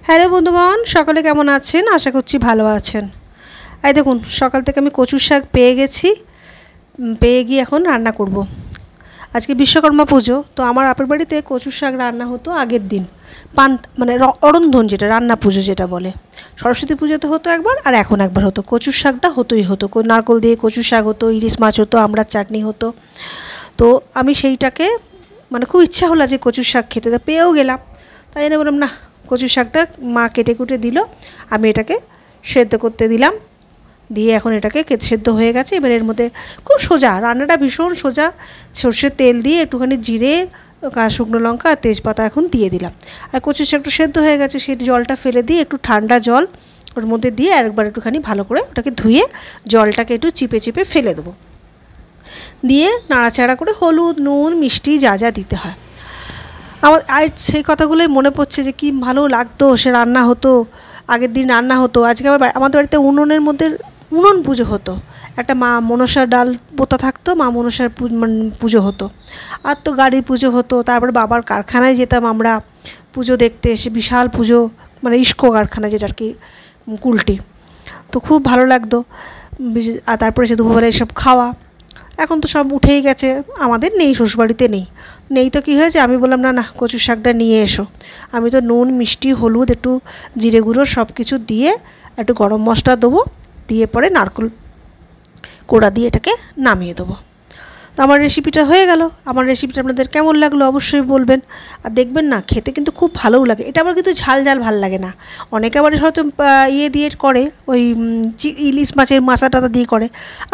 Hello বন্ধুগণ, সকলে কেমন আছেন? আশা করছি ভালো আছেন। এই দেখুন, সকাল থেকে আমি কচুর শাক পেয়ে গেছি। পেয়ে গিয়ে এখন রান্না করব। আজকে বিশ্বকর্মা পুজো, তো আমার বাপের বাড়িতে কচুর শাক রান্না হতো আগের দিন। মানে অরন্ধন, যেটা রান্না পুজো যেটা বলে। সরস্বতী পুজোতে হতো একবার, আর এখন একবার হতো। কচুর শাকটা হতোই হতো, নারকোল দিয়ে কচুর শাক হতো, ইলিশ মাছ হতো, আমড়ার চাটনি হতো। তো আমি সেইটাকে মানে খুব ইচ্ছা হলো যে কচুর শাক খেতে, তো পেয়েও গেলাম। তাই জন্য বললাম না, কচুর শাকটা মা কেটে কুটে দিল, আমি এটাকে সেদ্ধ করতে দিলাম। দিয়ে এখন এটাকে সেদ্ধ হয়ে গেছে। এবার এর মধ্যে খুব সোজা, রান্নাটা ভীষণ সোজা। সর্ষের তেল দিয়ে একটুখানি জিরে, শুকনো লঙ্কা আর তেজপাতা এখন দিয়ে দিলাম। আর কচুর শাকটা সেদ্ধ হয়ে গেছে, সেই জলটা ফেলে দিয়ে একটু ঠান্ডা জল ওর মধ্যে দিয়ে আরেকবার একটুখানি ভালো করে ওটাকে ধুয়ে জলটাকে একটু চিপে চিপে ফেলে দেবো। দিয়ে নাড়াচাড়া করে হলুদ, নুন, মিষ্টি যা যা দিতে হয়। আমার আর সেই কথাগুলোই মনে পড়ছে যে কী ভালো লাগতো, সে রান্না হতো আগের দিন, রান্না হতো। আজকে আবার আমাদের বাড়িতে উনুনের মধ্যে উনুন পুজো হতো। একটা মা মনসার ডাল পোতা থাকতো, মা মনসার পুজো হতো। আর তো গাড়ি পুজো হতো। তারপরে বাবার কারখানায় যেতাম আমরা পুজো দেখতে, এসে বিশাল পুজো, মানে ইস্কো কারখানা যেটা আর কি, কুলটি। তো খুব ভালো লাগতো। আর তারপরে সে দুপুরবেলা এসব খাওয়া। এখন তো সব উঠেই গেছে, আমাদের নেই, শ্বশুরবাড়িতে নেই। তো কী হয়েছে, আমি বললাম না, কচুর শাকটা নিয়ে এসো। আমি তো নুন, মিষ্টি, হলুদ, একটু জিরে গুঁড়ো সব কিছু দিয়ে একটু গরম মশলা দেবো, দিয়ে পরে নারকেল কোড়া দিয়ে এটাকে নামিয়ে দেবো। তো আমার রেসিপিটা হয়ে গেল। আমার রেসিপিটা আপনাদের কেমন লাগলো অবশ্যই বলবেন। আর দেখবেন না, খেতে কিন্তু খুব ভালোও লাগে। এটা আবার কিন্তু ঝাল ঝাল ভাল লাগে না। অনেকে আবার হয়তো ইয়ে দিয়ে করে, ওই ইলিশ মাছের মাথা টাথা দিয়ে করে।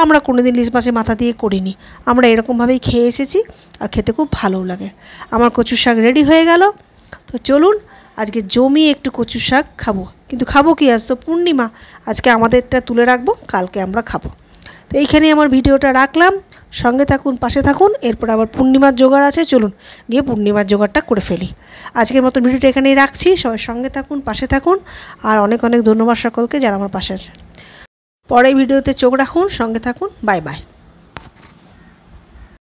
আমরা কোনোদিন ইলিশ মাছের মাথা দিয়ে করিনি। আমরা এরকমভাবেই খেয়ে এসেছি, আর খেতে খুব ভালোও লাগে। আমার কচুর শাক রেডি হয়ে গেল। তো চলুন আজকে জমিয়ে একটু কচুর শাক খাবো। কিন্তু খাবো কি, আজ তো পূর্ণিমা। আজকে আমাদেরটা তুলে রাখবো, কালকে আমরা খাবো। তো এইখানেই আমার ভিডিওটা রাখলাম। সঙ্গে থাকুন, পাশে থাকুন। এরপর আবার পূর্ণিমার জোগাড় আছে, চলুন গিয়ে পূর্ণিমার জোগাড়টা করে ফেলি। আজকের মতো ভিডিওটা এখানেই রাখছি। সবাই সঙ্গে থাকুন, পাশে থাকুন। আর অনেক অনেক ধন্যবাদ সকলকে যারা আমার পাশে আছে। পরে ভিডিওতে চোখ রাখুন, সঙ্গে থাকুন। Bye bye.